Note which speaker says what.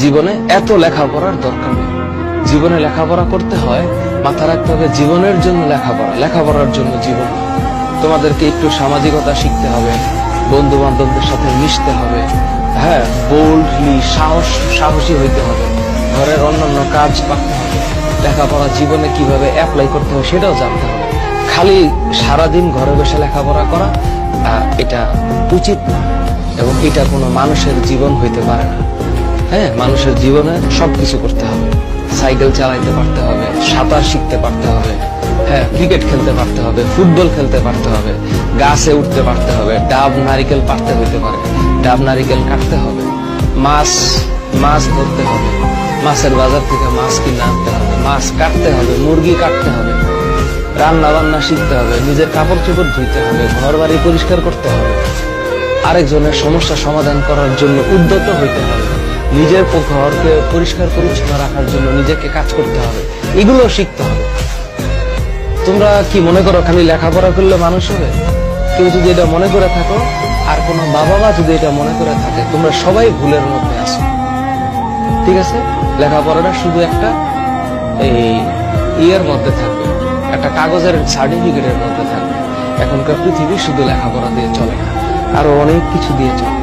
Speaker 1: জীবনে এত লেখাপড়ার দরকার নেই। জীবনে লেখাপড়া করতে হয়, মাথা রাখতে হবে জীবনের জন্য লেখাপড়া, লেখাপড়ার জন্য জীবন। তোমাদেরকে একটু সামাজিকতা শিখতে হবে, বন্ধু বান্ধবদের সাথে মিশতে হবে, হ্যাঁ, বোল্ডলি সাহসী হইতে হবে, ঘরের অন্যান্য কাজ পারতে হবে, লেখাপড়া জীবনে কিভাবে অ্যাপ্লাই করতে হবে সেটাও জানতে হবে। খালি সারাদিন ঘরে বসে লেখাপড়া করা এটা উচিত না, এবং এটা কোনো মানুষের জীবন হইতে পারে না। হ্যাঁ, মানুষের জীবনে সবকিছু করতে হবে, সাইকেল চালাইতে পারতে হবে, সাঁতার শিখতে পারতে হবে, হ্যাঁ, ক্রিকেট খেলতে পারতে হবে, ফুটবল খেলতে পারতে হবে, গাছে উঠতে পারতে হবে, ডাব নারিকেল পারতে হইতে পারে, ডাব নারিকেল কাটতে হবে, মাছ ধরতে হবে, মাছের বাজার থেকে মাছ কিনে আনতে হবে, মাছ কাটতে হবে, মুরগি কাটতে হবে, রান্না বান্না শিখতে হবে, নিজের কাপড় চোপড় ধুইতে হবে, ঘর বাড়ি পরিষ্কার করতে হবে, আরেকজনের সমস্যা সমাধান করার জন্য উদ্যত হইতে হবে, নিজের ঘরকে পরিষ্কার পরিচ্ছন্ন রাখার জন্য নিজেকে কাজ করতে হবে, এগুলো শিখতে হবে। তোমরা কি মনে করো খালি লেখাপড়া করলে মানুষ হবে? কেউ যদি এটা মনে করে থাকো, আর কোনো বাবা মা যদি এটা মনে করে থাকে, তোমরা সবাই ভুলের মধ্যে আছো। ঠিক আছে, লেখাপড়াটা শুধু একটা ইয়ের মধ্যে থাকবে, একটা কাগজের সার্টিফিকেটের মধ্যে থাকবে। এখনকার পৃথিবী শুধু লেখাপড়া দিয়ে চলে না, আরো অনেক কিছু দিয়ে চলে।